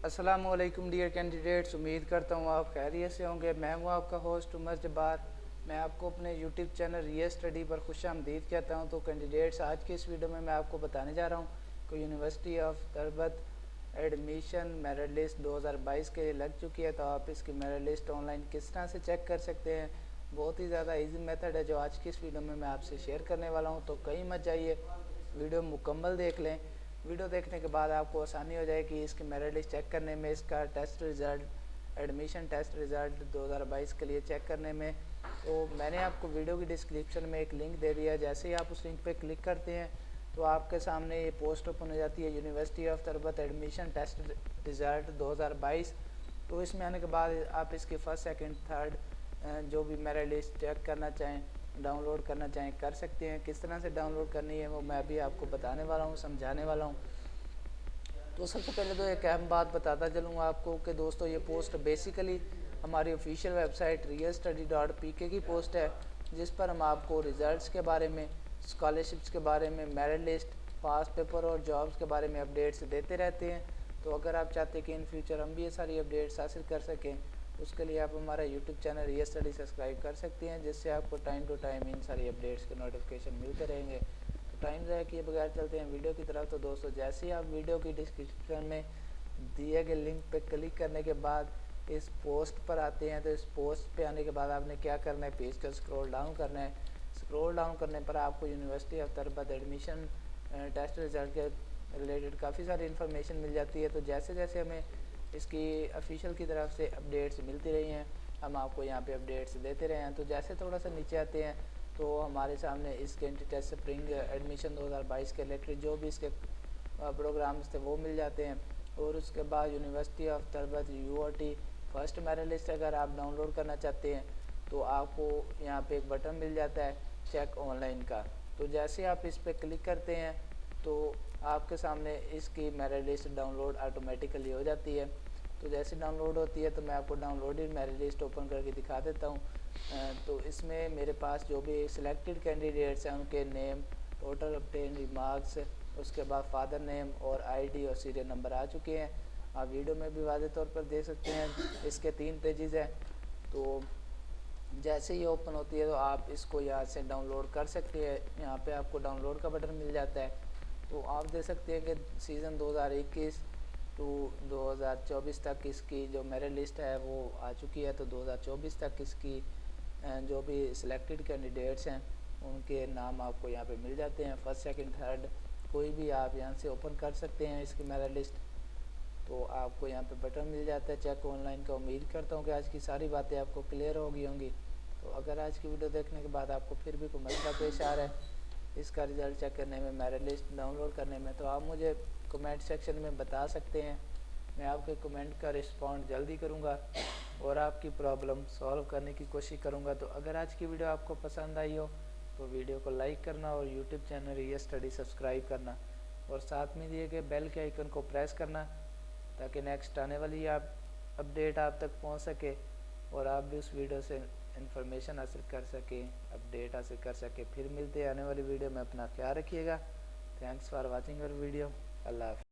अस्सलामुअलैकुम dear candidates, उम्मीद करता हूँ आप खैरियत से होंगे। मैं हूँ आपका होस्ट उमर जब्बार। मैं आपको अपने यूट्यूब चैनल रियल स्टडी पर खुशामदीद कहता हूँ। तो कैंडिडेट्स, आज के इस वीडियो में मैं आपको बताने जा रहा हूँ कि university of Turbat admission merit list 2022 के लिए लग चुकी है। तो आप इसकी मेरिट लिस्ट ऑनलाइन किस तरह से चेक कर सकते हैं, बहुत ही ज़्यादा ईजी मेथड है जो आज की इस वीडियो में मैं आपसे शेयर करने वाला हूँ। तो कहीं मत जाइए, वीडियो मुकम्मल देख लें। वीडियो देखने के बाद आपको आसानी हो जाएगी इसकी मेरिट लिस्ट चेक करने में, इसका test result, admission test result 2022 के लिए चेक करने में। तो मैंने आपको वीडियो की डिस्क्रिप्शन में एक लिंक दे दिया है। जैसे ही आप उस लिंक पे क्लिक करते हैं तो आपके सामने ये पोस्ट ओपन हो जाती है, university of Turbat admission test result 2022। तो इसमें आने के बाद आप इसकी फ़र्स्ट सेकंड थर्ड जो भी मेरिट लिस्ट चेक करना चाहें, डाउनलोड करना चाहें, कर सकते हैं। किस तरह से डाउनलोड करनी है वो मैं अभी आपको बताने वाला हूँ, समझाने वाला हूँ। तो सबसे पहले तो एक अहम बात बताता चलूँगा आपको कि दोस्तों, ये पोस्ट बेसिकली हमारी ऑफिशियल वेबसाइट realstudy.pk की पोस्ट है, जिस पर हम आपको रिज़ल्ट्स के बारे में, स्कॉलरशिप्स के बारे में, मेरिट लिस्ट, पास पेपर और जॉब्स के बारे में अपडेट्स देते रहते हैं। तो अगर आप चाहते हैं कि इन फ्यूचर हम भी ये सारी अपडेट्स हासिल कर सकें, उसके लिए आप हमारा YouTube channel real study subscribe कर सकते हैं, जिससे आपको टाइम टू टाइम इन सारी अपडेट्स के नोटिफिकेशन मिलते रहेंगे। तो टाइम ज़ाया किए बगैर चलते हैं वीडियो की तरफ। तो दोस्तों, जैसे ही आप वीडियो की डिस्क्रिप्शन में दिए गए लिंक पर क्लिक करने के बाद इस पोस्ट पर आते हैं, तो इस पोस्ट पे आने के बाद आपने क्या करना है, पेज का स्क्रॉल डाउन करना है। स्क्रॉल डाउन करने पर आपको university of Turbat admission test result के रिलेटेड काफ़ी सारी इन्फॉर्मेशन मिल जाती है। तो जैसे जैसे हमें इसकी ऑफिशियल की तरफ से अपडेट्स मिलती रही हैं, हम आपको यहाँ पे अपडेट्स देते रहे हैं। तो जैसे थोड़ा सा नीचे आते हैं तो हमारे सामने इस कैंडिडेट टेस्ट स्प्रिंग एडमिशन 2022 के रिलेटेड जो भी इसके प्रोग्राम्स थे वो मिल जाते हैं। और उसके बाद university of Turbat UOT first merit list अगर आप डाउनलोड करना चाहते हैं तो आपको यहाँ पे एक बटन मिल जाता है चेक ऑनलाइन का। तो जैसे आप इस पर क्लिक करते हैं तो आपके सामने इसकी मेरिट लिस्ट डाउनलोड ऑटोमेटिकली हो जाती है। तो जैसे डाउनलोड होती है तो मैं आपको डाउनलोडेड मेरिट लिस्ट ओपन करके दिखा देता हूँ। तो इसमें मेरे पास जो भी सिलेक्टेड कैंडिडेट्स हैं उनके नेम, टोटल ऑब्टेन रिमार्क्स, उसके बाद फादर नेम और ID और सीरियल नंबर आ चुके हैं। आप वीडियो में भी वाज़ेह तौर पर देख सकते हैं। इसके 3 पेजेस हैं। तो जैसे ही ओपन होती है तो आप इसको यहाँ से डाउनलोड कर सकते हैं। यहाँ पे आपको डाउनलोड का बटन मिल जाता है। तो आप देख सकते हैं कि सीज़न 2021 टू 2024 तक इसकी जो मेरिट लिस्ट है वो आ चुकी है। तो 2024 तक इसकी जो भी सिलेक्टेड कैंडिडेट्स हैं उनके नाम आपको यहाँ पे मिल जाते हैं। फर्स्ट सेकंड थर्ड कोई भी आप यहाँ से ओपन कर सकते हैं इसकी मेरिट लिस्ट। तो आपको यहाँ पे बटन मिल जाता है चेक ऑनलाइन का। उम्मीद करता हूँ कि आज की सारी बातें आपको क्लियर हो गई होंगी। तो अगर आज की वीडियो देखने के बाद आपको फिर भी कोई मसला पेश आ रहा है इसका रिज़ल्ट चेक करने में, मेरिट लिस्ट डाउनलोड करने में, तो आप मुझे कमेंट सेक्शन में बता सकते हैं। मैं आपके कमेंट का रिस्पॉन्ड जल्दी करूँगा और आपकी प्रॉब्लम सॉल्व करने की कोशिश करूँगा। तो अगर आज की वीडियो आपको पसंद आई हो तो वीडियो को लाइक करना और YouTube channel real study subscribe करना और साथ में दिए गए बेल के आइकन को प्रेस करना, ताकि नेक्स्ट आने वाली आप अपडेट आप तक पहुंच सके और आप भी उस वीडियो से इन्फॉर्मेशन हासिल कर सकें, अपडेट हासिल कर सकें। फिर मिलते हैं आने वाली वीडियो में। अपना ख्याल रखिएगा। Thanks for watching our video. अल्लाह हाफ़िज़।